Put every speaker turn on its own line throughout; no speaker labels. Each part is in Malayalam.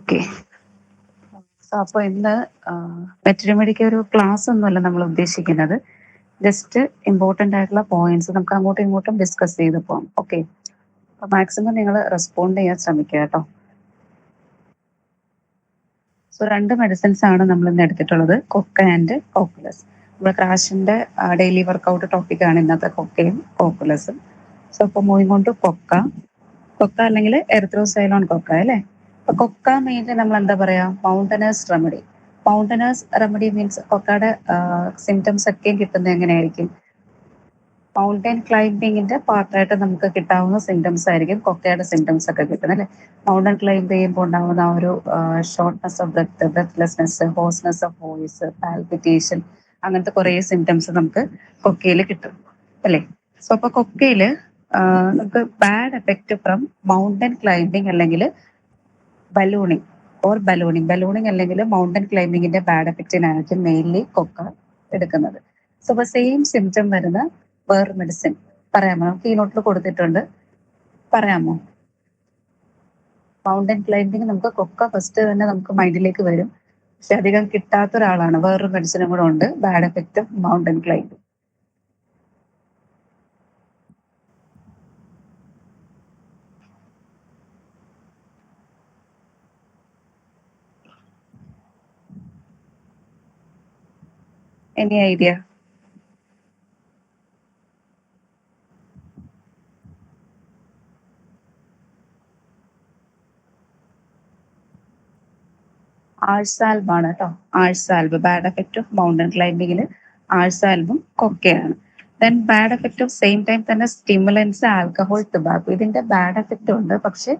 ഓക്കെ. സോ അപ്പോൾ ഇന്ന് വെറ്ററിനറിക്ക് ഒരു ക്ലാസ് ഒന്നുമല്ല നമ്മൾ ഉദ്ദേശിക്കുന്നത്. ജസ്റ്റ് ഇമ്പോർട്ടൻ്റ് ആയിട്ടുള്ള പോയിന്റ്സ് നമുക്ക് അങ്ങോട്ടും ഇങ്ങോട്ടും ഡിസ്കസ് ചെയ്ത് പോകാം. ഓക്കെ. അപ്പോൾ മാക്സിമം നിങ്ങൾ റെസ്പോണ്ട് ചെയ്യാൻ ശ്രമിക്കുക കേട്ടോ. സോ 2 മെഡിസിൻസ് ആണ് നമ്മൾ ഇന്ന് എടുത്തിട്ടുള്ളത്, കൊക്ക ആൻഡ് കോക്കുലസ്. നമ്മുടെ ക്രാഷിന്റെ ഡെയിലി വർക്കൗട്ട് ടോപ്പിക്കാണ് ഇന്നത്തെ കൊക്കയും കോക്കുലസും. സോ അപ്പോൾ മൂവിങ് ഓൺ ടു കൊക്ക അല്ലെങ്കിൽ എറിത്രോസൈലോൺ കൊക്ക അല്ലേ. അപ്പൊ കൊക്ക മെയിൻലി നമ്മൾ എന്താ പറയാ, mountaineers remedy. Mountaineers remedy means കൊക്കയുടെ സിംറ്റംസ് ഒക്കെ കിട്ടുന്നത് എങ്ങനെയായിരിക്കും? മൗണ്ടൻ ക്ലൈംബിങ്ങിന്റെ പാർട്ടായിട്ട് നമുക്ക് കിട്ടാവുന്ന സിംറ്റംസ് ആയിരിക്കും കൊക്കയുടെ സിംറ്റംസ് ഒക്കെ കിട്ടുന്നത് അല്ലെ. മൗണ്ടൻ ക്ലൈംബ് ചെയ്യുമ്പോൾ ഉണ്ടാവുന്ന ആ ഒരു shortness of breath, breathlessness, hoarseness of voice, palpitation, അങ്ങനത്തെ കുറെ സിംറ്റംസ് നമുക്ക് കൊക്കയിൽ കിട്ടും അല്ലെ. സോ അപ്പൊ കൊക്കയില് നമുക്ക് bad effect from mountain climbing അല്ലെങ്കിൽ ബലൂണിങ് അല്ലെങ്കിൽ മൗണ്ടൻ ക്ലൈംബിങ്ങിന്റെ ബാഡ് എഫക്റ്റിനായിരിക്കും മെയിൻലി കൊക്ക എടുക്കുന്നത്. സോ അപ്പൊ സെയിം സിംറ്റം വരുന്ന വേറെ മെഡിസിൻ പറയാമോ? നമുക്ക് ഈ നോട്ടിൽ കൊടുത്തിട്ടുണ്ട്, പറയാമോ? മൗണ്ടൻ ക്ലൈംബിങ് നമുക്ക് കൊക്ക ഫസ്റ്റ് തന്നെ നമുക്ക് മൈൻഡിലേക്ക് വരും, പക്ഷെ അധികം കിട്ടാത്ത ഒരാളാണ്. വേറൊരു മെഡിസിനും കൂടെ ഉണ്ട് bad effect of mountain climbing. Any idea? Ars alb ആണ് കേട്ടോ. Ars alb bad effect of mountain ക്ലൈംബിങ്ങിൽ ആഴ്സാൽബും കൊക്കയാണ്. Then bad effect of same time തന്നെ സ്റ്റിമുലൻസ്, ആൽക്കഹോൾ, ടുബാക്കോ. ഇതിന്റെ ബാഡ് എഫക്റ്റ് ഉണ്ട്, പക്ഷെ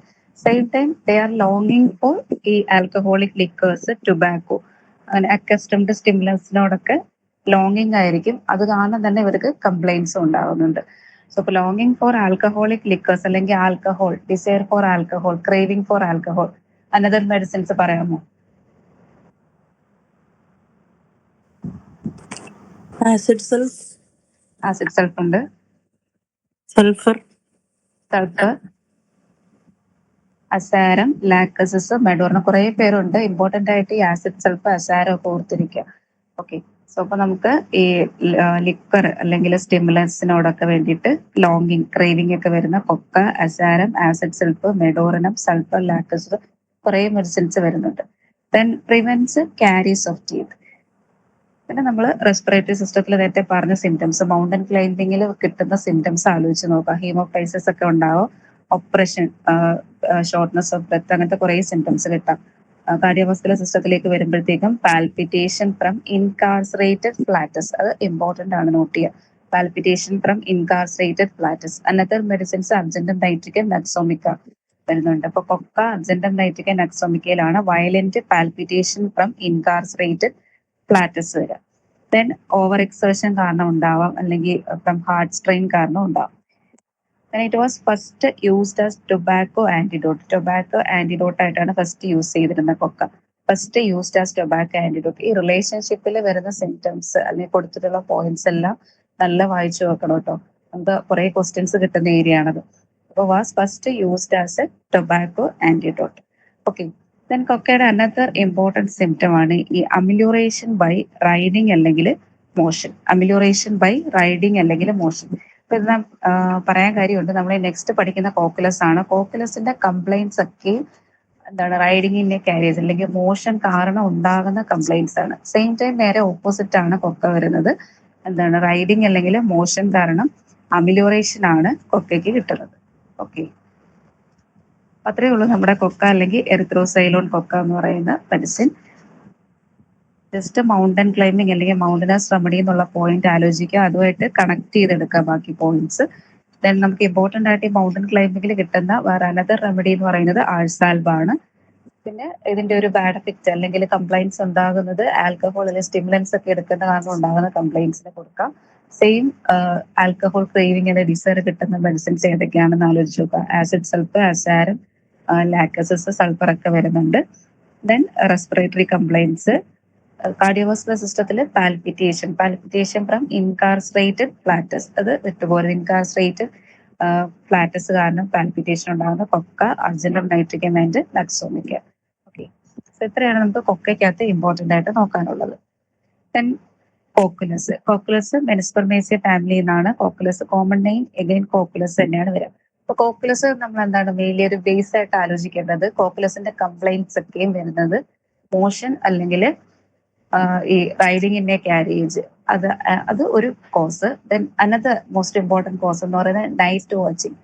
സെയിം ടൈം ദേ ആർ ലോങ്ങിങ് ഫോർ ഈ ആൽക്കഹോളിക് ലിക്കേഴ്സ്, ടുബാക്കോ, അങ്ങനെ അക്കസ്റ്റംഡ് സ്റ്റിമുലൻസിനോടൊക്കെ ലോങ്ങിങ് ആയിരിക്കും. അത് കാരണം തന്നെ ഇവർക്ക് കംപ്ലൈൻസും ഉണ്ടാകുന്നുണ്ട്. സോ ഇപ്പൊ ലോങ്ങിങ് ഫോർ ആൽക്കഹോളിക് ലിക്കേഴ്സ് അല്ലെങ്കിൽ alcohol, desire for alcohol, craving four alcohol, another medicines പറയാമോ?
ആസിഡ്
സൾഫ് ഉണ്ട്,
സൾഫർ,
അസാരം, ലാക്ടസസ്, മെഡോർണ, കുറെ പേരുണ്ട്. ഇമ്പോർട്ടന്റ് ആയിട്ട് ഈ ആസിഡ് സൾഫ്, അസാരം ഒക്കെ ഓർത്തിരിക്കുക. ഓക്കെ. സോ അപ്പൊ നമുക്ക് ഈ ലിക്വർ അല്ലെങ്കിൽ സ്റ്റിമുലൻസിനോടൊക്കെ വേണ്ടിയിട്ട് ലോങ്ങിങ്, ക്രേവിംഗ് ഒക്കെ വരുന്ന കൊക്ക, അസാരം, ആസിഡ് സൾഫ്, മെഡോറിനം, സൾഫർ, ലാക്ടസസ്, കുറെ മെഡിസിൻസ് വരുന്നുണ്ട്. Then prevents കാരീസ് of teeth. പിന്നെ നമ്മൾ റെസ്പിറേറ്ററി സിസ്റ്റത്തിൽ നേരത്തെ പറഞ്ഞ സിംറ്റംസ്, മൗണ്ടൻ ക്ലൈംബിങ്ങിൽ കിട്ടുന്ന സിംറ്റംസ് ആലോചിച്ച് നോക്കാം. ഹീമോപൈസസ് ഒക്കെ ഉണ്ടാവും, ഒപ്രഷൻ, ഷോർട്ട്നെസ് ഓഫ് ബ്രെത്ത്, അങ്ങനത്തെ കുറെ സിംറ്റംസ് കിട്ടാം. കാർഡിയോവാസ്കുലർ സിസ്റ്റത്തിലേക്ക് വരുമ്പോഴത്തേക്കും പാൽപിറ്റേഷൻ ഫ്രം ഇൻകാർസറേറ്റഡ് ഫ്ലാറ്റസ്, അത് ഇമ്പോർട്ടന്റ് ആണ്, നോട്ട് ചെയ്യുക. Palpitation from incarcerated flatus. Another medicines Argentum nitricum, Nux vomica വരുന്നുണ്ട്. അപ്പൊ കൊക്ക, അർജന്റം നൈട്രിക്ക, നക്സോമിക്കയിലാണ് violent palpitation from incarcerated flatus വരിക. ദെൻ ഓവർ എക്സേർഷൻ കാരണം ഉണ്ടാവാം, അല്ലെങ്കിൽ ഫ്രം ഹാർട്ട് സ്ട്രെയിൻ കാരണം ഉണ്ടാവാം. It was first used as tobacco antidote. Tobacco antidote ആയിട്ടാണ് ഫസ്റ്റ് യൂസ് ചെയ്തിരുന്നത് Coca. First used as tobacco antidote. ഈ റിലേഷൻഷിപ്പിൽ വരുന്ന സിംറ്റംസ് അല്ലെങ്കിൽ കൊടുത്തിട്ടുള്ള പോയിന്റ്സ് എല്ലാം നല്ല വായിച്ചു നോക്കണം കേട്ടോ. നമുക്ക് കുറെ ക്വസ്റ്റ്യൻസ് കിട്ടുന്ന ഏരിയ ആണത്. അപ്പോൾ was first used as a tobacco antidote. Okay. Then കൊക്കയുടെ അനദർ ഇമ്പോർട്ടൻറ്റ് സിംറ്റം ആണ് ഈ അമിലൂറേഷൻ ബൈ റൈഡിങ് അല്ലെങ്കിൽ മോഷൻ. അമിലൂറേഷൻ ബൈ റൈഡിങ് അല്ലെങ്കിൽ മോഷൻ. ഇപ്പൊ ഇത് പറയാൻ കാര്യമുണ്ട്, നമ്മൾ നെക്സ്റ്റ് പഠിക്കുന്ന കോക്കുലസ് ആണ്. കോക്കുലസിന്റെ കംപ്ലൈൻസ് ഒക്കെ എന്താണ്, റൈഡിങ്ങിന്റെ കാരിയേഴ്സ് അല്ലെങ്കിൽ മോഷൻ കാരണം ഉണ്ടാകുന്ന കംപ്ലൈൻസ് ആണ്. സെയിം ടൈം നേരെ ഓപ്പോസിറ്റ് ആണ് കൊക്ക വരുന്നത്. എന്താണ്, റൈഡിങ് അല്ലെങ്കിൽ മോഷൻ കാരണം അമിലൂറേഷൻ ആണ് കൊക്കയ്ക്ക് കിട്ടുന്നത്. ഓക്കെ. അത്രയേ ഉള്ളൂ നമ്മുടെ കൊക്ക അല്ലെങ്കിൽ എറിത്രോസൈലോൺ കൊക്ക എന്ന് പറയുന്ന മെഡിസിൻ. ജസ്റ്റ് മൗണ്ടൻ ക്ലൈംബിങ് അല്ലെങ്കിൽ മൗണ്ടനേഴ്സ് റെമഡി എന്നുള്ള പോയിന്റ് ആലോചിക്കുക, അതുമായിട്ട് കണക്ട് ചെയ്തെടുക്കുക ബാക്കി പോയിന്റ്സ്. ദെൻ നമുക്ക് ഇമ്പോർട്ടന്റ് ആയിട്ട് ഈ മൗണ്ടൻ ക്ലൈംബിങ്ങിൽ കിട്ടുന്ന വേറെ അനദർ റെമഡി എന്ന് പറയുന്നത് ആഴ്സാൽബ് ആണ്. പിന്നെ ഇതിന്റെ ഒരു ബാഡ് എഫക്റ്റ് അല്ലെങ്കിൽ കംപ്ലൈൻസ് ഉണ്ടാകുന്നത് ആൽക്കഹോൾ അല്ലെങ്കിൽ സ്റ്റിമുലൻസ് ഒക്കെ എടുക്കുന്ന കാരണം ഉണ്ടാകുന്ന കംപ്ലൈൻസിന് കൊടുക്കാം. സെയിം ആൽക്കഹോൾ ക്രേവിംഗ് അല്ലെങ്കിൽ ഡിസയർ കിട്ടുന്ന മെഡിസിൻസ് ഏതൊക്കെയാണെന്ന് ആലോചിച്ച് നോക്കുക. ആസിഡ് സൾഫ്, അസാരം, ലാക്ടസസ്, സൾഫർ ഒക്കെ വരുന്നുണ്ട്. ദെൻ റെസ്പിറേറ്ററി കംപ്ലൈൻസ്, കാർഡിയോവാസ്കുലർ സിസ്റ്റത്തിൽ പാൽപിറ്റേഷൻ ഫ്രം ഇൻകാർസറേറ്റഡ് ഫ്ലാറ്റസ്, അത് വിട്ടുപോകരുത്. ഇൻകാർസറേറ്റഡ് ഫ്ലാറ്റസ് കാരണം പാൽപിറ്റേഷൻ ഉണ്ടാകുന്ന കൊക്ക, അർജന്റം nitricum and Nux vomica. Okay. So ഇത്രയാണ് നമുക്ക് കൊക്കയ്ക്കകത്ത് ഇമ്പോർട്ടന്റ് ആയിട്ട് നോക്കാനുള്ളത്. ദെൻ കോക്കുലസ് മെനിസ്പെർമേസിയ ഫാമിലി എന്നാണ്. കോക്കുലസ് കോമൺ നെയിം എഗൈൻ കോക്കുലസ് തന്നെയാണ് വരിക. അപ്പൊ കോക്കുലസ് നമ്മൾ എന്താണ് മെയിൻലി ഒരു ബേസ് ആയിട്ട് ആലോചിക്കേണ്ടത്. കോക്കുലസിന്റെ കംപ്ലൈന്റ്സ് ഒക്കെയും വരുന്നത് മോഷൻ അല്ലെങ്കിൽ ഈ റൈഡിങ് ഇൻ എ ക്യാരേജ്, അത് ഒരു cause. Then another most important cause എന്ന് പറയുന്നത് നൈറ്റ് വാച്ചിങ്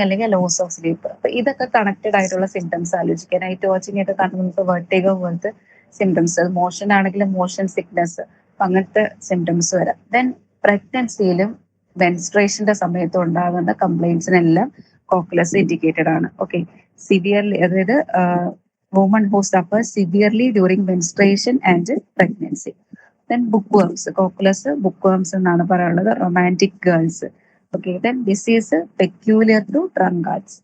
അല്ലെങ്കിൽ ലോസ് ഓഫ് സ്ലീപ്പ്. അപ്പൊ ഇതൊക്കെ കണക്റ്റഡ് ആയിട്ടുള്ള സിംറ്റംസ് ആലോചിക്കുക. നൈറ്റ് വാച്ചിങ് ഒക്കെ കാരണം നമുക്ക് വെർട്ടിഗോ പോലത്തെ സിംറ്റംസ്, മോഷൻ ആണെങ്കിലും മോഷൻ സിക്നസ്, അങ്ങനത്തെ സിംറ്റംസ് വരാം. ദെൻ പ്രഗ്നൻസിയിലും മെൻസ്ട്രേഷന്റെ സമയത്തും ഉണ്ടാകുന്ന കംപ്ലൈന്റ്സിനെല്ലാം കോക്കുലസ് ഇൻഡിക്കേറ്റഡ് ആണ്. ഓക്കെ, സിവിയർലി, അതായത് women who suffer severely during menstruation and pregnancy. Then bookworms, Cocculus bookworms എന്നാണ് പറയാനുള്ളത്. Romantic girls. Okay, then disease peculiar to drunkards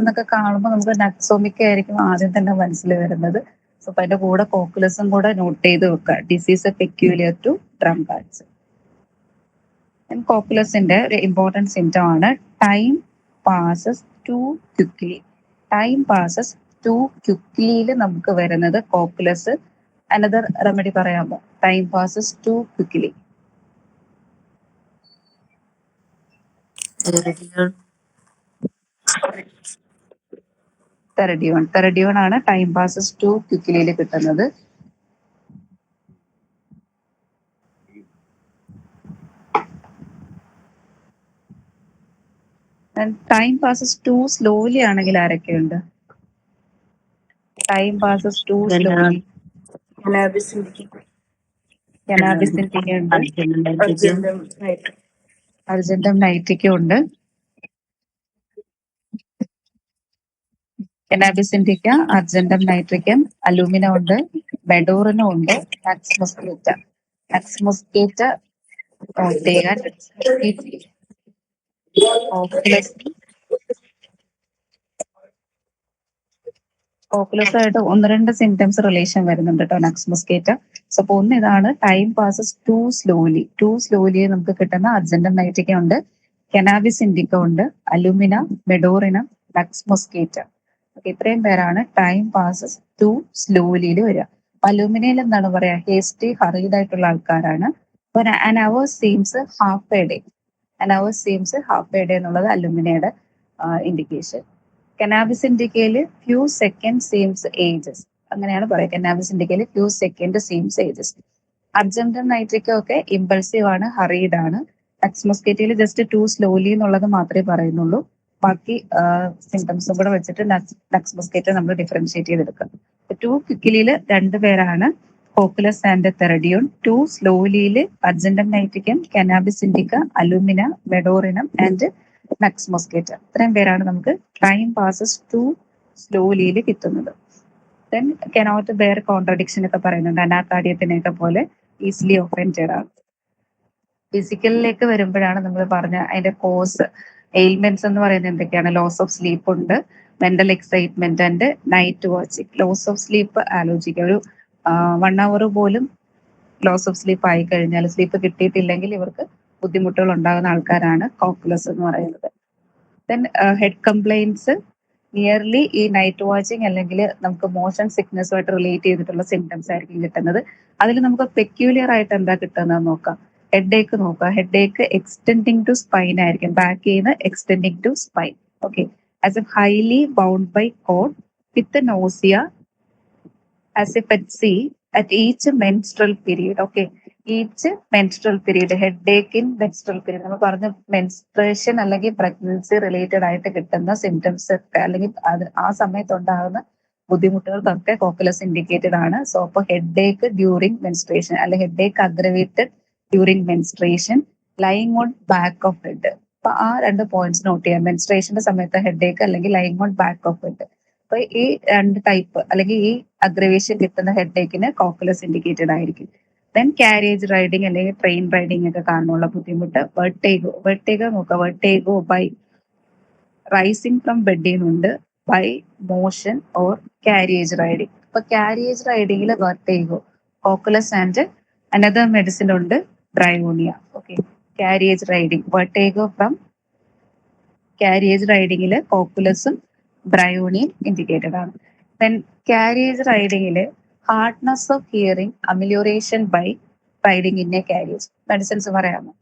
എന്നൊക്കെ കാണുമ്പോൾ നമുക്ക് നക്സോമിക്ക ആയിരിക്കും ആദ്യം തന്നെ മനസ്സിൽ വരുന്നത്. സോ അപ്പൊ അതിന്റെ കൂടെ കോക്കുലസും കൂടെ നോട്ട് ചെയ്ത് വെക്കുക. Disease peculiar to drunkards. കോക്കുലസിന്റെ ഒരു ഇമ്പോർട്ടൻറ്റ് സിംറ്റം ആണ് ടൈം പാസസ് ടു ക്വിക്ലിയിൽ നമുക്ക് വരുന്നത് കോക്കുലസ്. അനദർ റെമഡി പറയാമോ? Time passes too quickly. Theridion ആണ് ടൈം പാസസ് ടു ക്വിക്ലിയിൽ കിട്ടുന്നത്. ടൈം പാസസ് ടു സ്ലോലി ആണെങ്കിൽ ആരൊക്കെയുണ്ട്? Time passes too slowly. Cannabis indica ഉണ്ട്, അർജന്റം നൈറ്റിക്ക ഉണ്ട്. Cannabis indica, argentum nitricum, alumina ഉണ്ട്, ബെഡോറിനും ഉണ്ട്, നക്സ് മൊസ്കേറ്റ കോക്കുലസ് ആയിട്ട് ഒന്ന് രണ്ട് സിംറ്റംസ് റിലേഷൻ വരുന്നുണ്ട് കേട്ടോ, നക്സ് മൊസ്കേറ്റ. സോ അപ്പൊ ഒന്ന് ഇതാണ് ടൈം പാസസ് ടു സ്ലോലി നമുക്ക് കിട്ടുന്ന അർജന്റം നൈറ്റിക്ക ഉണ്ട്, കനാബിസ് ഇൻഡിക്ക ഉണ്ട്, അലൂമിന, ബെഡോറിനം, നക്സ് മൊസ്കേറ്റ. ഓക്കെ, ഇത്രയും പേരാണ് ടൈം പാസസ് ടു സ്ലോലിയിൽ വരിക. അലൂമിനയിൽ എന്താണ് പറയാ? ഹേസ്റ്റി ഹറീഡ് ആയിട്ടുള്ള ആൾക്കാരാണ്. an hour seems half a day എന്നുള്ളത് അലുമിനയുടെ ഇൻഡിക്കേഷൻ. കനാബിസ് ഇൻഡിക്കയില് ഫ്യൂ സെക്കൻഡ് സീംസ് ഏജസ്, അങ്ങനെയാണ് പറയുക. കനാബിസ് ഇൻഡിക്കയില് few second seems ages. Argentum nitricum ഒക്കെ ഇമ്പൾസീവ് ആണ്, ഹറീഡ് ആണ്. നക്സ് മൊസ്കേറ്റയിൽ ജസ്റ്റ് ടു സ്ലോലി എന്നുള്ളത് മാത്രമേ പറയുന്നുള്ളൂ. ബാക്കി സിംറ്റംസും കൂടെ വെച്ചിട്ട് നക്സ് മൊസ്കേറ്റ നമ്മൾ ഡിഫറൻഷിയേറ്റ് ചെയ്തെടുക്കുക. ടു ക്വിക്ലിയിൽ രണ്ടുപേരാണ് കോക്കുലസ് ആൻഡ് തെറഡിയോൺ. ടു സ്ലോലിയില് Argentum nitricum, Cannabis indica, Alumina, Medorrhinum and Nux moschata. ഇത്രയും പേരാണ് നമുക്ക് ടൈം പാസസ് ടു സ്ലോലിയിൽ കിട്ടുന്നത്. ദെൻ കനോട്ട് ബെയർ കോൺട്രഡിക്ഷൻ ഒക്കെ പറയുന്നുണ്ട്. അനാകാർഡിയത്തിനെയൊക്കെ പോലെ ഈസിലി ഒഫൻഡഡ് ആണ്. ഫിസിക്കലിലേക്ക് വരുമ്പോഴാണ് നമ്മൾ പറഞ്ഞ അതിന്റെ കോസ് എയിൽമെന്റ്സ് എന്ന് പറയുന്നത് എന്തൊക്കെയാണ്? ലോസ് ഓഫ് സ്ലീപ്പ് ഉണ്ട്, mental excitement and night watching. Loss of sleep ആലോചിക്കുക. ഒരു 1 hour പോലും ലോസ് ഓഫ് സ്ലീപ്പ് ആയി കഴിഞ്ഞാൽ, സ്ലീപ്പ് കിട്ടിയിട്ടില്ലെങ്കിൽ ഇവർക്ക് ബുദ്ധിമുട്ടുകൾ ഉണ്ടാകുന്ന ആൾക്കാരാണ് കോക്കുലസ് എന്ന് പറയുന്നത്. ദെൻ ഹെഡ് കംപ്ലൈൻസ് നിയർലി ഈ നൈറ്റ് വാച്ചിങ് അല്ലെങ്കിൽ നമുക്ക് മോഷൻ സിക്നസ്സുമായിട്ട് റിലേറ്റ് ചെയ്തിട്ടുള്ള സിംറ്റംസ് ആയിരിക്കും കിട്ടുന്നത്. അതിൽ നമുക്ക് പെക്യൂലിയർ ആയിട്ട് എന്താ കിട്ടുന്നത് നോക്കാം. ഹെഡ് ഏക്ക് നോക്കുക. Headache extending to spine ആയിരിക്കും, ബാക്കിൽ നിന്ന് extending to spine. Okay, as a highly bound by cord with nausea as if at each menstrual period. Okay, each menstrual period, headache in menstrual period. നമ്മൾ പറഞ്ഞ മെൻസ്ട്രേഷൻ അല്ലെങ്കിൽ പ്രഗ്നൻസി റിലേറ്റഡ് ആയിട്ട് കിട്ടുന്ന സിംറ്റംസ് ഒക്കെ അല്ലെങ്കിൽ ആ സമയത്ത് ഉണ്ടാകുന്ന ബുദ്ധിമുട്ടുകൾക്കൊക്കെ കോക്കുലസ് ഇൻഡിക്കേറ്റഡ് ആണ്. സോ അപ്പോൾ ഹെഡേക്ക് ഡ്യൂറിങ് മെൻസ്ട്രേഷൻ അല്ലെങ്കിൽ headache aggravated during menstruation, lying on back of head. അപ്പൊ ആ രണ്ട് പോയിന്റ്സ് നോട്ട് ചെയ്യാം. മെൻസ്ട്രേഷന്റെ സമയത്ത് ഹെഡേക്ക് അല്ലെങ്കിൽ lying on back of head. അപ്പൊ ഈ രണ്ട് ടൈപ്പ് അല്ലെങ്കിൽ ഈ അഗ്രവേഷൻ കിട്ടുന്ന ഹെഡേക്കിന് കോക്കുലസ് ഇൻഡിക്കേറ്റഡ് ആയിരിക്കും. ദെൻ കാരേജ് റൈഡിങ് അല്ലെങ്കിൽ ട്രെയിൻ റൈഡിങ് ഒക്കെ കാരണമുള്ള ബുദ്ധിമുട്ട്. വെർട്ടേഗോ നോക്കുക. വെർട്ടേഗോ ബൈ റൈസിങ് ഫ്രം ബെഡിൽ നിന്നുണ്ട്, by motion or carriage riding. അപ്പൊ കാരിയേജ് റൈഡിങ്ങിൽ vertigo, Cocculus and another medicine ഉണ്ട്, Bryonia. Okay, carriage riding, vertigo from carriage റൈഡിങ്ങിൽ കോക്കുലസും ബ്രയോണിയം ഇൻഡിക്കേറ്റഡ് ആണ്. ദെൻ കാരിയേജ് റൈഡിങ്ങിൽ hardness of hearing amelioration by riding in a carriage. Medicines പറയാമോ?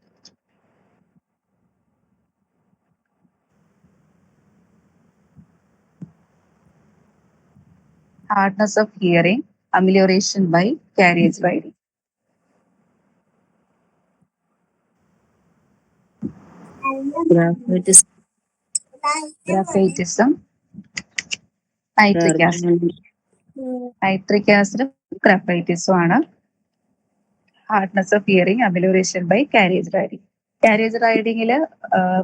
Hardness of hearing, amelioration by carriage riding. Graphitism, nitric acid. Nitric acid, graphitism ആണ്. Hardness of hearing, amelioration by carriage riding. Carriage ridingൽ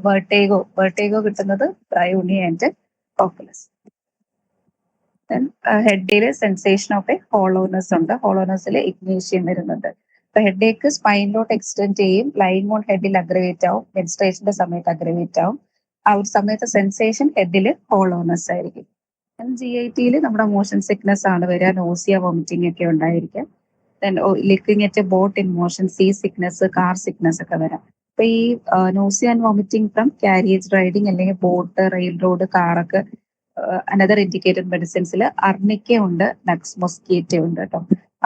vertigo കിട്ടുന്നത് ബ്രയോണി ആൻഡ് കോക്കുലസ്. ഹെഡില് സെൻസേഷൻ ഓഫ് എ ഹോളോനെസ് ഉണ്ട്. ഹോളോനെസ്സിൽ ഇഗ്നീഷ്യം വരുന്നുണ്ട്. അപ്പൊ ഹെഡേക്ക് സ്പൈനിലോട്ട് എക്സ്റ്റെൻഡ് ചെയ്യും. ലൈൻ മോൺ ഹെഡിൽ അഗ്രവേറ്റ് ആവും. മെൻസ്ട്രേഷന്റെ സമയത്ത് അഗ്രവേറ്റ് ആവും. ആ ഒരു സമയത്ത് സെൻസേഷൻ ഹെഡിൽ ഹോളോനെസ് ആയിരിക്കും. GIT നമ്മുടെ മോഷൻ സിക്നസ് ആണ് വരിക. നോസിയ, വോമിറ്റിംഗ് ഒക്കെ ഉണ്ടായിരിക്കും. Then looking at a boat in motion, sea sickness, car sickness ഒക്കെ വരാം. അപ്പൊ ഈ nausea and vomiting from carriage riding അല്ലെങ്കിൽ ബോട്ട്, റെയിൽ റോഡ്, കാറൊക്കെ അനദർ ഇൻഡിക്കേറ്റഡ് മെഡിസിൻസിൽ അർണിക്ക ഉണ്ട്, നക്സ് മൊസ്കേറ്റ ഉണ്ട് കേട്ടോ.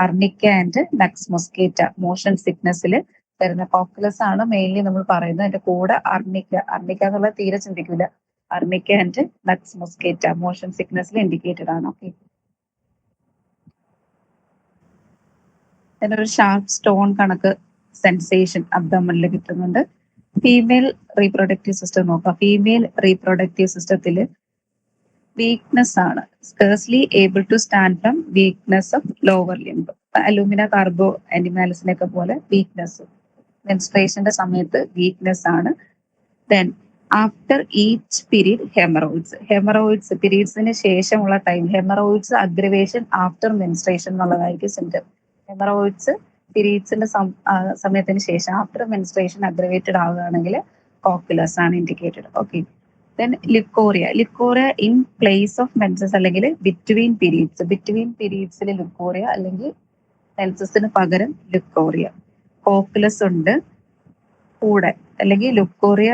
അർണിക്ക ആൻഡ് നക്സ് മൊസ്കേറ്റ മോഷൻ സിക്നസ്സിൽ വരുന്ന കോക്കുലസ് ആണ് മെയിൻലി നമ്മൾ പറയുന്നത്. അതിന്റെ കൂടെ അർണിക്ക എന്നുള്ളത് തീരെ ചിന്തിക്കില്ല. Arnica and Nux moschata motion സിക്നസ്സിൽ ഇൻഡിക്കേറ്റഡ് ആണ്. ഓക്കെ, ഒരു ഷാർപ്പ് സ്റ്റോൺ കണക്ക് സെൻസേഷൻ അബ്ഡോമനിൽ കിട്ടുന്നുണ്ട്. ഫീമെയിൽ റീപ്രൊഡക്റ്റീവ് സിസ്റ്റം നോക്കാം. ഫീമെയിൽ റീപ്രൊഡക്റ്റീവ് സിസ്റ്റത്തിൽ വീക്ക്നെസ് ആണ്. Scarcely able to stand from weakness of lower limb. Alumina, Carbo ആനിമാൽസിനൊക്കെ പോലെ വീക്ക്നെസ്. മെൻസ്ട്രേഷന്റെ സമയത്ത് വീക്ക്നെസ് ആണ്. Then after each period haemorrhoids പീരീഡ്സിന് ശേഷമുള്ള time. Haemorrhoids aggravation after menstruation എന്നുള്ളതായിരിക്കും സിംറ്റം. ഹെമറോയിഡ്സ് പീരീഡ്സിന്റെ സമയത്തിന് ശേഷം ആഫ്റ്റർ മെൻസ്ട്രേഷൻ അഗ്രവേറ്റഡ് ആവുകയാണെങ്കിൽ കോക്കുലസ് ആണ് indicated. Okay, then leucorrhoea in place of menses അല്ലെങ്കിൽ ബിറ്റ്വീൻ പീരീഡ്സിൽ ലിക്കോറിയ അല്ലെങ്കിൽ മെൻസസിന് പകരം ലിക്കോറിയ. കോക്കുലസ് ഉണ്ട് കൂടെ, അല്ലെങ്കിൽ ലുക്കോറിയ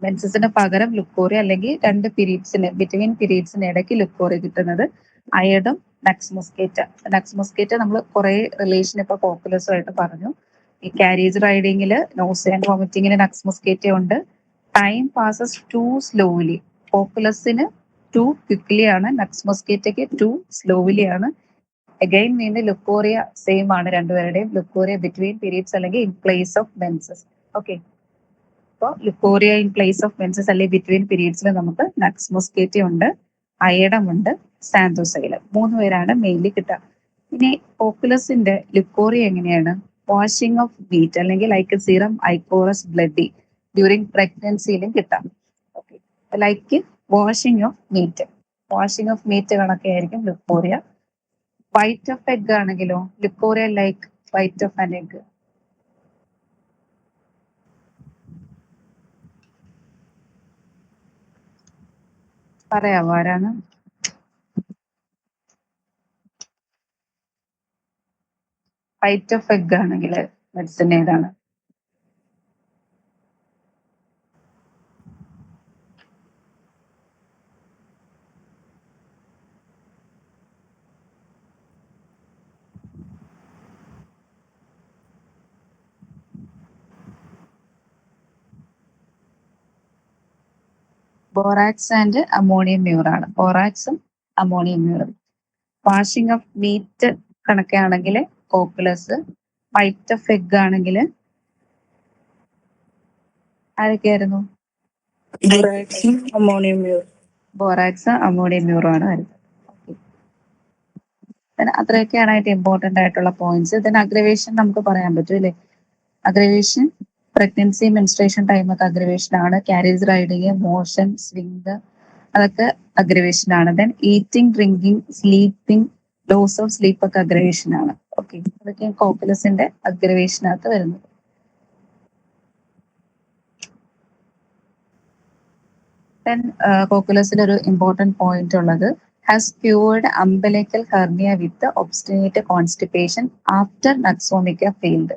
മെൻസസിന് പകരം ലുക്കോറിയ, അല്ലെങ്കിൽ രണ്ട് പീരീഡ്സിന് ബിറ്റ്വീൻ പീരീഡ്സിന് ഇടയ്ക്ക് ലുക്കോറിയ കിട്ടുന്നത് അയഡം നക്സ് മൊസ്കേറ്റ. നമ്മൾ കുറെ റിലേഷൻ ഇപ്പൊ കോക്കുലസുമായിട്ട് പറഞ്ഞു. ഈ കാരിയേജ് റൈഡിങ്ങിൽ നോസിയ ആൻഡ് വോമിറ്റിങ്ങിന് നക്സ് മൊസ്കേറ്റ ഉണ്ട്. Time passes too slowly. കോക്കുലസിന് ടു ക്വിക്ലി ആണ്, നക്സ് മൊസ്കേറ്റയ്ക്ക് ടു സ്ലോലി ആണ്. അഗൈൻ വീണ്ടും ലുക്കോറിയ സെയിം ആണ് രണ്ടുപേരുടെയും. ലുക്കോറിയ ബിറ്റ്വീൻ പീരീഡ്സ് അല്ലെങ്കിൽ in place of menses. Okay, അപ്പോൾ leucorrhoea in place of menses അല്ലെങ്കിൽ ബിറ്റ്വീൻ പീരീഡ്സിൽ നമുക്ക് നക്സ് മൊസ്കേറ്റ ഉണ്ട്, അയഡം ഉണ്ട്, സാന്തോസൈലം. 3 പേരാണ് മെയിൻലി കിട്ടുക. ഇനി കോക്കുലസിന്റെ ലുക്കോറിയ എങ്ങനെയാണ്? വാഷിംഗ് ഓഫ് മീറ്റ് അല്ലെങ്കിൽ like serum ichorous bloody during പ്രഗ്നൻസിയിലും കിട്ടാം. Okay, like washing of meat കണക്കെ ആയിരിക്കും ലുക്കോറിയ. വൈറ്റ് ഓഫ് എഗ് ആണെങ്കിലോ? Leucorrhoea like white of an egg. പറയാവോ ആരാണ്? വൈറ്റ് ഓഫ് എഗ് ആണെങ്കിൽ മെഡിസിൻ ഏതാണ്? ബോറാക്സ് ആൻഡ് അമോണിയം മ്യൂർ ആണ്. ബോറാക്സും അമോണിയം മ്യൂറും. വാഷിംഗ് ഓഫ് മീറ്റ് കണക്കാണെങ്കിൽ കോക്കുലസ്. വൈറ്റ് ഓഫ് എഗ് ആണെങ്കിൽ ആരൊക്കെയായിരുന്നു? ബോറാക്സ് അമോണിയം മ്യൂറും ആണ് വരുന്നത്. അത്രയൊക്കെയാണ് ആയിട്ട് ഇമ്പോർട്ടന്റ് ആയിട്ടുള്ള പോയിന്റ്സ്. ഇതിന് അഗ്രവേഷൻ നമുക്ക് പറയാൻ പറ്റും അല്ലേ? അഗ്രവേഷൻ പ്രഗ്നൻസി, മെൻസ്ട്രേഷൻ ടൈം ഒക്കെ അഗ്രവേഷൻ ആണ്. കാരിയേജ് റൈഡിങ്, മോഷൻ, സ്വിംഗ് അതൊക്കെ അഗ്രവേഷൻ ആണ്. Then eating, drinking, sleeping, loss of sleep ഒക്കെ അഗ്രവേഷൻ ആണ്. ഓക്കെ, അതൊക്കെ കോക്കുലസിന്റെ അഗ്രവേഷനകത്ത് വരുന്നത്. ദെൻ കോക്കുലസിൽ ഒരു ഇമ്പോർട്ടന്റ് പോയിന്റ് ഉള്ളത് has cured umbilical hernia with the obstinate constipation after Nuxvomica failed.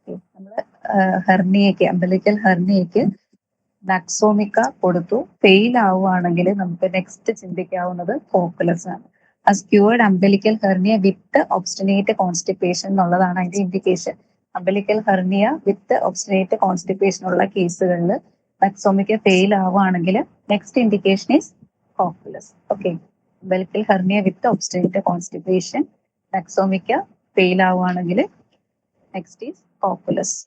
നമ്മൾ ഹെർണിയയ്ക്ക്, അംബലിക്കൽ ഹെർണിയയ്ക്ക് നാക്സോമിക്ക കൊടുത്തു. ഫെയിൽ ആവുകയാണെങ്കിൽ നമുക്ക് നെക്സ്റ്റ് ചിന്തിക്കാവുന്നത് കോക്കുലസ് ആണ്. Skewed umbilical hernia with obstinate constipation എന്നുള്ളതാണ് അതിന്റെ indication. Umbilical hernia with obstinate constipation ഉള്ള കേസുകളിൽ നാക്സോമിക്ക ഫെയിൽ ആവുകയാണെങ്കിൽ next indication is Cocculus. Okay, umbilical hernia with obstinate constipation, Nux vomica fail ആവുകയാണെങ്കിൽ നെക്സ്റ്റ് ഈസ് കോക്കുലസ്.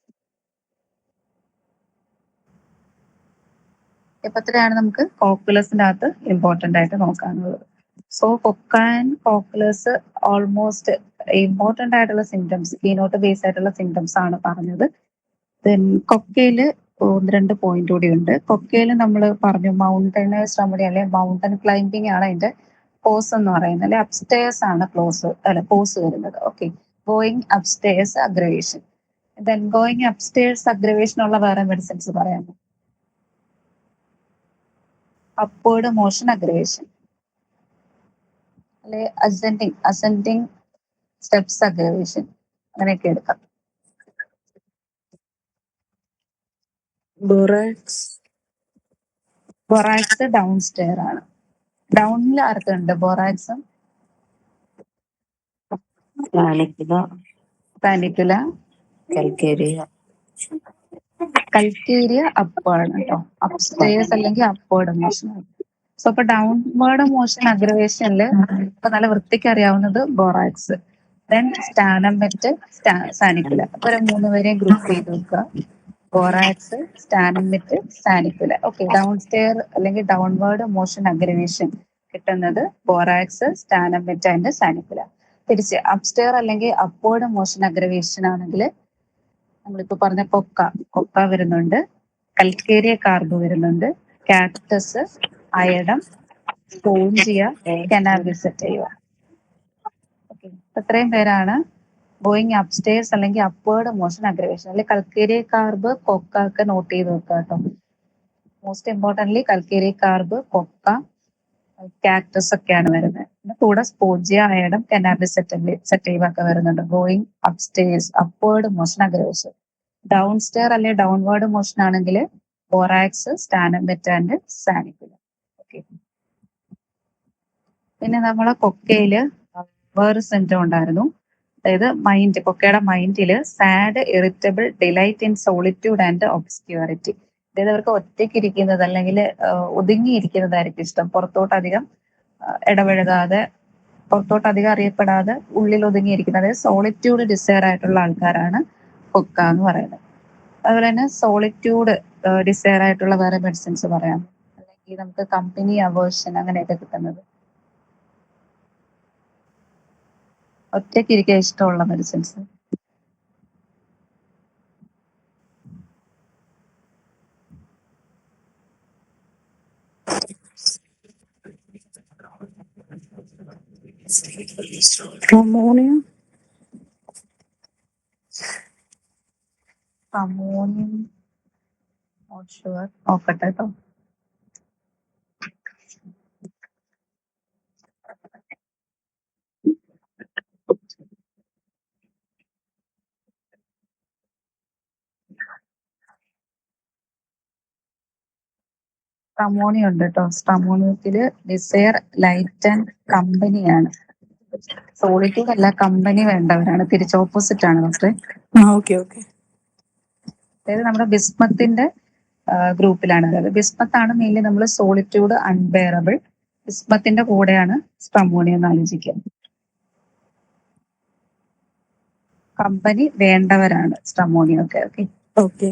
ഇപ്പൊ ഇത്രയാണ് നമുക്ക് കോക്കുലസിന്റെ അകത്ത് ഇമ്പോർട്ടന്റ് ആയിട്ട് നോക്കാനുള്ളത്. So Coca and Cocculus almost important ആയിട്ടുള്ള സിംറ്റംസ്, കീനോട്ട് ബേസ് ആയിട്ടുള്ള സിംറ്റംസ് ആണ് പറഞ്ഞത്. ദെൻ കൊക്കയില് 1-2 പോയിന്റ് കൂടി ഉണ്ട്. കൊക്കയില് നമ്മൾ പറഞ്ഞു മൗണ്ടനേഴ്സ് റെമഡി അല്ലെങ്കിൽ മൗണ്ടൻ ക്ലൈംബിംഗ് ആണ് അതിന്റെ കോസ് എന്ന് പറയുന്നത്, അല്ലെ അപ്സ്റ്റേഴ്സ് ആണ് കോസ് വരുന്നത്. Okay, going upstairs aggravation. Then going upstairs aggravation ഉള്ള വേറെ മെഡിസിൻസ് പറയാമോ? അപ്വേർഡ് മോഷൻ അഗ്രവേഷൻ, അല്ലെ അസെൻഡിങ് സ്റ്റെപ്സ് അഗ്രവേഷൻ, അങ്ങനെയൊക്കെ എടുക്കാം. ബൊറാക്സ് ഡൗൺ സ്റ്റെയർ ആണ്. ഡൗണിൽ ആർക്കുണ്ട് ബൊറാക്സ്? പാനിക്കുല, കൽക്കേരിയ അപ്പാണ് കേട്ടോ. അപ്സ്റ്റേഴ്സ് അല്ലെങ്കിൽ അപ്വേർഡ് മോഷൻ. സോ അപ്പൊ ഡൗൺവേർഡ് മോഷൻ അഗ്രവേഷനിൽ ഇപ്പൊ നല്ല വൃത്തിക്ക് അറിയാവുന്നത് ബൊറാക്സ്, ദെൻ സ്റ്റാനമെറ്റ്, സാനിക്കുല. അപ്പൊ 3 പേരെയും ഗ്രൂപ്പ് ചെയ്ത് വെക്കുക. ബൊറാക്സ്, സ്റ്റാനമെറ്റ്, സാനിക്കുല. ഓക്കെ, ഡൗൺ സ്റ്റെയർ അല്ലെങ്കിൽ ഡൗൺവേർഡ് മോഷൻ അഗ്രവേഷൻ കിട്ടുന്നത് ബൊറാക്സ്, സ്റ്റാനമെറ്റ് ആൻഡ് സാനിക്കുല. തിരിച്ച് അപ്സ്റ്റെയർ അല്ലെങ്കിൽ അപ്വേർഡ് മോഷൻ അഗ്രവേഷൻ ആണെങ്കിൽ നമ്മളിപ്പോ പറഞ്ഞ കൊക്ക വരുന്നുണ്ട്, കൽക്കേരിയ കാർബ് വരുന്നുണ്ട്, കാക്ടസ്, അയഡം, സ്പോഞ്ചിയ, കനാബിസെറ്റൈവ. ഓക്കെ, ഇത്രയും പേരാണ് ഗോയിങ് അപ്സ്റ്റേഴ്സ് അല്ലെങ്കിൽ അപ്വേർഡ് മോഷൻ അഗ്രവേഷൻ. അല്ലെങ്കിൽ കൽക്കേരിയ കാർബ്, കൊക്ക ഒക്കെ നോട്ട് ചെയ്ത് വെക്കുക കേട്ടോ. മോസ്റ്റ് ഇമ്പോർട്ടന്റ്ലി കൽക്കേരിയ കാർബ്, കൊക്ക, കാക്ടസ് ഒക്കെയാണ് വരുന്നത്. പിന്നെ കൂടെ സ്പോഞ്ചിയ, അയഡം, കനാബിസെറ്റൈവ ഒക്കെ വരുന്നുണ്ട്. Going upstairs upward motion aggravation. Down stair അല്ലെങ്കിൽ ഡൗൺവേർഡ് മോഷൻ ആണെങ്കിൽ ബൊറാക്സ്, സ്റ്റാനമെറ്റ് ആൻഡ് സാനിക്കുല. ഓക്കെ, പിന്നെ നമ്മളെ കൊക്കയില് വേറെ സിംറ്റം ഉണ്ടായിരുന്നു. അതായത് കൊക്കയുടെ മൈൻഡില് sad, irritable, delight in solitude and obscurity. അതായത് അവർക്ക് ഒറ്റയ്ക്ക് ഇരിക്കുന്നത് അല്ലെങ്കിൽ ഒതുങ്ങിയിരിക്കുന്നതായിരിക്കും ഇഷ്ടം. പുറത്തോട്ട് അധികം ഇടപഴകാതെ, പുറത്തോട്ട് അധികം അറിയപ്പെടാതെ ഉള്ളിൽ ഒതുങ്ങിയിരിക്കുന്നത്, അതായത് സോളിറ്റ്യൂഡ് ഡിസയർ ആയിട്ടുള്ള ആൾക്കാരാണ് കൊക്ക എന്ന് പറയുന്നത്. അതുപോലെ തന്നെ സോളിറ്റ്യൂഡ് ഡിസയർ ആയിട്ടുള്ള വേറെ മെഡിസിൻസ് പറയാം, അല്ലെങ്കിൽ നമുക്ക് കമ്പനി അവേർഷൻ അങ്ങനെയൊക്കെ കിട്ടുന്നത്. ഒറ്റയ്ക്ക് ഇരിക്കാൻ ഇഷ്ടമുള്ള മെഡിസിൻസ്.
അമോണിയം
നോക്കട്ടെ കേട്ടോ. സ്ട്രമോണിയം ഉണ്ട് കേട്ടോ. സ്ട്രമോണിയത്തില് ഡിസയർ, ലൈറ്റ് ആൻഡ് കമ്പനിയാണ്. സോളിറ്റ്യൂഡ് അല്ല, കമ്പനി വേണ്ടവരാണ്. തിരിച്ച് ഓപ്പോസിറ്റ് ആണ് ഡോക്ടറെ. അതായത് നമ്മുടെ ബിസ്മത്തിന്റെ ഗ്രൂപ്പിലാണ്. അതായത് ബിസ്മത്താണ് മെയിൻലി നമ്മൾ സോളിറ്റ്യൂഡ് അൺബെയറബിൾ. ബിസ്മത്തിന്റെ കൂടെയാണ് സ്ട്രമോണിയം എന്ന് ആലോചിക്കുക. കമ്പനി വേണ്ടവരാണ് സ്ട്രമോണിയം ഒക്കെ. ഓക്കെ,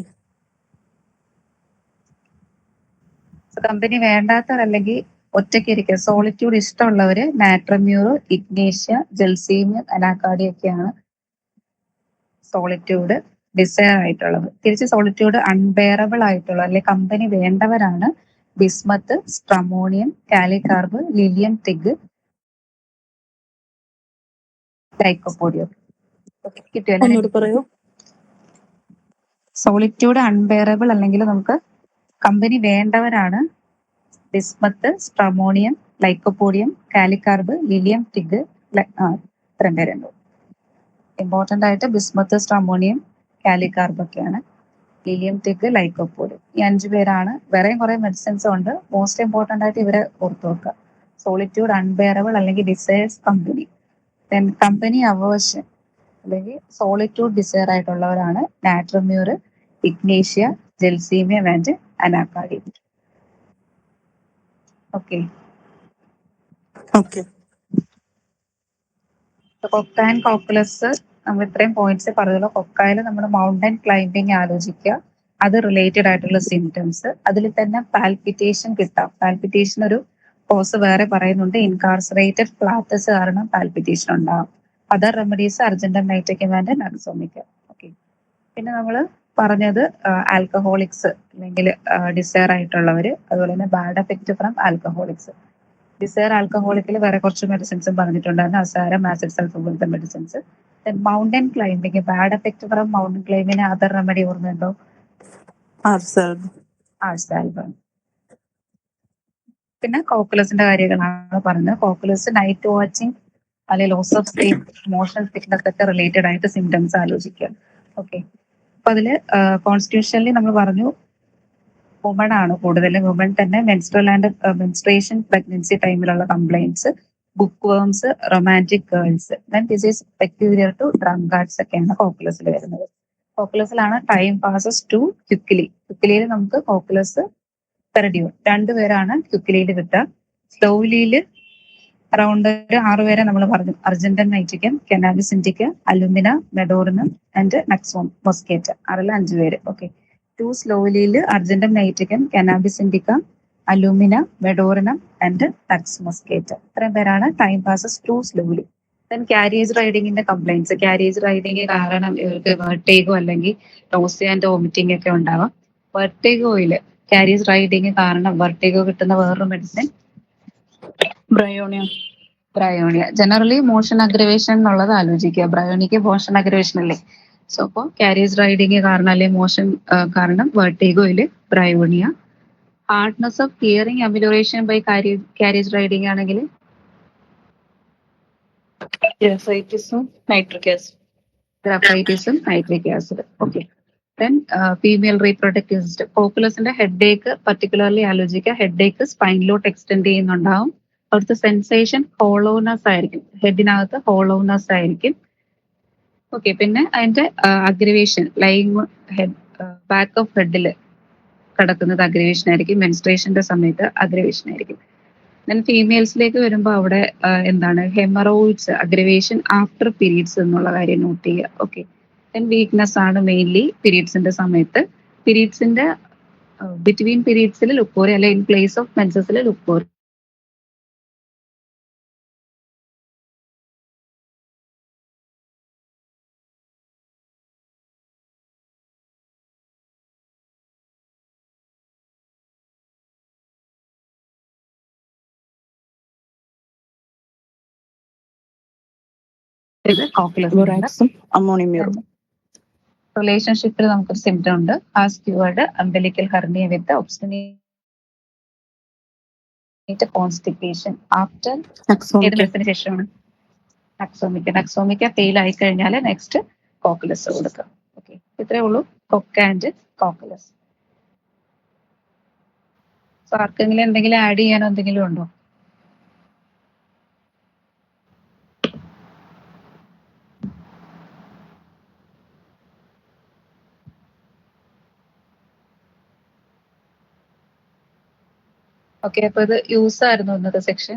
കമ്പനി വേണ്ടാത്തവർ അല്ലെങ്കിൽ ഒറ്റയ്ക്ക് ഇരിക്കുക, സോളിറ്റ്യൂഡ് ഇഷ്ടമുള്ളവര് നാട്രമ്യൂറ്, ഇഗ്നേഷ്യ, ജെൽസീമിയം, അനാക്കാർഡിയ ഒക്കെയാണ് സോളിറ്റ്യൂഡ് ഡിസയർ ആയിട്ടുള്ളത്. തിരിച്ച് സോളിറ്റ്യൂഡ് അൺബെയറബിൾ ആയിട്ടുള്ള അല്ലെങ്കിൽ company വേണ്ടവരാണ് bismuth, സ്ട്രമോണിയം, കാലികാർബ്, Lilium TIG, lycopodium. കിട്ടിയല്ലോ. സോളിറ്റ്യൂഡ് അൺബെയറബിൾ അല്ലെങ്കിൽ നമുക്ക് company വേണ്ടവരാണ് bismuth, സ്ട്രമോണിയം, lycopodium, കാലികാർബ്, Lilium TIG, ഇത്രയും പേരുണ്ട്. ഇമ്പോർട്ടന്റ് ആയിട്ട് ബിസ്മത്ത്, സ്ട്രമോണിയം, കാലികാർബ് ഒക്കെയാണ്. ലീലിയം ടിക്ക്, ലൈക്കോപോഡ്. ഈ 5 പേരാണ്. വേറെയും കുറെ മെഡിസിൻസ് ഉണ്ട്. മോസ്റ്റ് ഇമ്പോർട്ടന്റ് ആയിട്ട് ഇവരെ ഓർത്ത് വെക്കുക. സോളിറ്റ്യൂഡ്, അൺബെയറബിൾ അല്ലെങ്കിൽ desires company. Then company aversion അല്ലെങ്കിൽ സോളിറ്റ്യൂഡ് ഡിസയർ ആയിട്ടുള്ളവരാണ് Natrum mur, Ignatia, Gelsemium and Anacardium. Okay.
Okay.
Coca and Cocculus നമ്മൾ ഇത്രയും പോയിന്റ്സ് പറഞ്ഞല്ലോ. കൊക്കയിൽ നമ്മൾ മൗണ്ടൻ ക്ലൈംബിംഗ് ആലോചിക്കുക. അത് റിലേറ്റഡ് ആയിട്ടുള്ള സിംറ്റംസ്. അതിൽ തന്നെ പാൽപിറ്റേഷൻ കിട്ടാം. പാൽപിറ്റേഷൻ ഒരു കോസ് വേറെ പറയുന്നുണ്ട്. ഇൻകാർസറേറ്റഡ് ഫ്ലാറ്റസ് കാരണം പാൽപിറ്റേഷൻ ഉണ്ടാകും. Other remedies Argentum nitricum and Nux vomica. Okay. പിന്നെ നമ്മൾ പറഞ്ഞത് ആൽക്കഹോളിക്സ് അല്ലെങ്കിൽ ഡിസയർ ആയിട്ടുള്ളവര്, അതുപോലെ തന്നെ bad effect from alcoholics. Desire ആൽക്കഹോളിക്കിൽ വേറെ കുറച്ച് മെഡിസിൻസും പറഞ്ഞിട്ടുണ്ടായിരുന്നു. അസാരം, ആസിഡ് സൾഫർ പോലത്തെ medicines. Mountain climbing, bad effect from mountain ക്ലൈംബിന് അതർ റെമഡി ഓർമ്മയുണ്ടോ?
Ourselves.
ആഴ്സാൽബം. പിന്നെ കോക്കുലസിന്റെ കാര്യങ്ങളാണ് പറഞ്ഞത്. കോക്കുലസ് നൈറ്റ് വാച്ചിങ് അല്ലെങ്കിൽ loss of sleep, motion sickness ഒക്കെ റിലേറ്റഡ് ആയിട്ട് സിംറ്റംസ് ആലോചിക്കുക. ഓക്കെ. അപ്പൊ അതില് കോൺസ്റ്റിറ്റ്യൂഷനിൽ നമ്മൾ പറഞ്ഞു വുമൺ ആണ് കൂടുതലും. വുമൺ തന്നെ മെൻസ്ട്രൽ ആൻഡ് മെൻസ്ട്രേഷൻ പ്രഗ്നൻസി ടൈമിലുള്ള complaints, book worms, romantic girls. Then this is peculiar to drunkards ഒക്കെയാണ് കോക്കുലസിൽ വരുന്നത്. കോക്കുലസിലാണ് ടൈം പാസസ് ടു ക്വിക്ലി. ക്വിക്ലിയിൽ നമുക്ക് കോക്കുലസ്, പെരഡിയോൺ രണ്ടുപേരാണ് ക്വിക്ലിയിൽ കിട്ടുക. സ്ലോലിയിൽ അറൗണ്ട് ഒരു 6 പേരെ നമ്മൾ പറഞ്ഞു. Argentum nitricum, Cannabis indica, Alumina, Medorrhinum and Nux moschata. 6ൽ 5 പേര്. ഓക്കെ. 2 സ്ലോലിയിൽ Argentum nitricum, Cannabis indica, Alumina, Medorrhinum and Nux moschata. ഇത്രയും പേരാണ് time passes too slowly. Then carriage റൈഡിങ്ങിന്റെ കംപ്ലൈൻറ്റ്സ്. ക്യാരിയേജ് റൈഡിങ് കാരണം ഇവർക്ക് വെർട്ടേഗോ അല്ലെങ്കിൽ നോസിയ ആൻഡ് വോമിറ്റിംഗ് ഒക്കെ ഉണ്ടാവാം. വെർട്ടേഗോയില് ക്യാരിയേജ് റൈഡിങ് കാരണം വെർട്ടേഗോ കിട്ടുന്ന വേറൊരു medicine
Bryonia.
Bryonia. Generally motion aggravation എന്നുള്ളത് ആലോചിക്കുക. ബ്രയോണിക്ക് മോഷൻ അഗ്രവേഷൻ അല്ലേ. സോ അപ്പോൾ ക്യാരിയേജ് റൈഡിങ് കാരണം അല്ലെങ്കിൽ മോഷൻ കാരണം വെർട്ടേഗോയില് Bryonia. Hardness of hearing amelioration by carriage riding ആണെങ്കിൽ
Graphitism, nitric acid.
ഗ്രഫൈറ്റിസും nitric acid. Okay. Then female reproductive system. കോക്കുലസിന്റെ ഹെഡ് ഏക്ക് പർട്ടിക്കുലർലി ആലോചിക്കുക. ഹെഡ് ഏക്ക് സ്പൈനിലോട്ട് എക്സ്റ്റെൻഡ് ചെയ്യുന്നുണ്ടാവും. അവിടുത്തെ സെൻസേഷൻ ഹോളോനസ് ആയിരിക്കും. ഹെഡിനകത്ത് ഹോളോനസ് ആയിരിക്കും. ഓക്കെ. പിന്നെ അതിന്റെ aggravation lying head, back of ഹെഡിൽ കിടക്കുന്നത് അഗ്രവേഷൻ ആയിരിക്കും. മെൻസ്ട്രേഷന്റെ സമയത്ത് അഗ്രവേഷൻ ആയിരിക്കും. ദെൻ ഫീമെയിൽസിലേക്ക് വരുമ്പോൾ അവിടെ എന്താണ് ഹെമറോയിഡ്സ്, അഗ്രവേഷൻ ആഫ്റ്റർ പീരീഡ്സ് എന്നുള്ള കാര്യം നോട്ട് ചെയ്യുക. ഓക്കെ. ദെൻ വീക്ക്നെസ് ആണ് മെയിൻലി പീരീഡ്സിന്റെ സമയത്ത്. പീരീഡ്സിന്റെ ബിറ്റ്വീൻ പീരീഡ്സിൽ ലുക്കോറി അല്ലെ ഇൻ പ്ലേസ് ഓഫ് മെൻസസിൽ ലുക്കോറി. ഇത് കോക്കുലസ്.
Boraxum, ammonium urine.
റിലേഷൻഷിപ്പിൽ നമുക്കൊരു സിംറ്റം ഉണ്ട്. ആസ്ക്യൂവേർഡ് അംബലിക്കൽ hernia with obstinate constipation after ഏത്
Axomica.
മെഡിസിന് ശേഷമാണ്? നക്സോമിക്ക. നക്സോമിക്ക ഫെയിൽ ആയി കഴിഞ്ഞാൽ നെക്സ്റ്റ് കോക്കുലസ് കൊടുക്കുക. ഓക്കെ. ഇത്രയേ ഉള്ളൂ കൊക്ക ആൻഡ് കോക്കുലസ്. സോ ആർക്കെങ്കിലും എന്തെങ്കിലും ആഡ് ചെയ്യാനോ എന്തെങ്കിലും ഉണ്ടോ? ഓക്കെ. അപ്പൊ ഇത് യൂസ് ആയിരുന്നു ഇന്നത്തെ സെക്ഷൻ.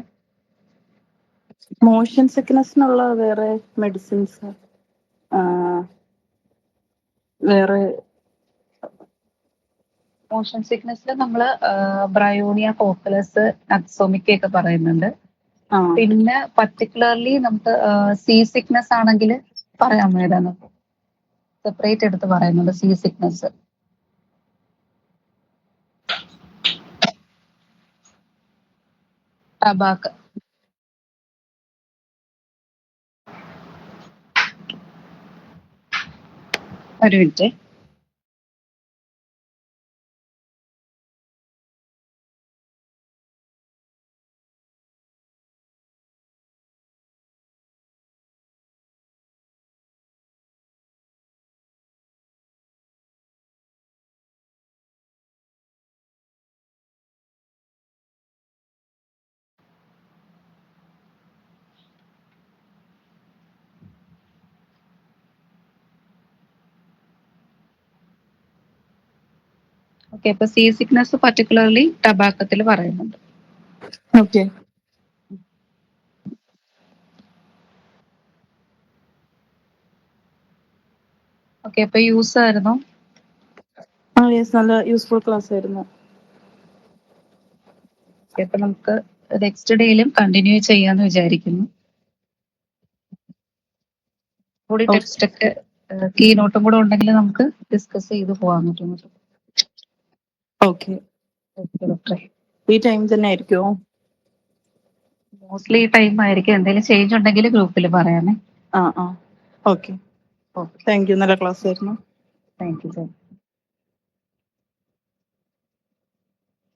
മോഷൻ സിക്നസിനുള്ള വേറെ മെഡിസിൻസ് വേറെ
മോഷൻ സിക്നസ്സിൽ നമ്മൾ ബ്രയോണിയ, കോക്കുലസ്, നക്സോമിക്ക ഒക്കെ പറയുന്നുണ്ട്.
ആ
പിന്നെ പർട്ടിക്കുലർലി നമുക്ക് സീ സിക്നസ് ആണെങ്കിൽ പറയാമോ ഏതാണ്? സെപ്പറേറ്റ് എടുത്ത് പറയുന്നുണ്ട് സീ സിക്നസ്. ടബാക്ക്. ഒരു മിനിറ്റ്. ഓക്കെ, അപ്പൊ സീ സിക്നസ് പർട്ടിക്കുലർലി ടബാക്കത്തിൽ പറയുന്നുണ്ട്.
ഓക്കെ.
ഓക്കെ, അപ്പൊ യൂസ് ആയിരുന്നു.
യെസ്, നല്ല യൂസ്ഫുൾ ക്ലാസ് ആയിരുന്നു.
അപ്പൊ നമുക്ക് നെക്സ്റ്റ് ഡേയിലും കണ്ടിന്യൂ ചെയ്യാന്ന് വിചാരിക്കുന്നു. കൂടി
Okay.
ടെക്സ്റ്റ് ഒക്കെ കീ നോട്ടും കൂടെ ഉണ്ടെങ്കിൽ നമുക്ക് ഡിസ്കസ് ചെയ്ത് പോകാൻ പറ്റും.
ഓക്കെ.
ഡോക്ടറെ
ഈ ടൈം തന്നെ ആയിരിക്കുമോ?
മോസ്റ്റ്ലി ഈ ടൈം ആയിരിക്കും. എന്തെങ്കിലും ചേഞ്ച് ഉണ്ടെങ്കിൽ ഗ്രൂപ്പിൽ പറയാമേ.
ഓക്കെ. താങ്ക് യു, നല്ല ക്ലാസ് ആയിരുന്നു.
Thank you.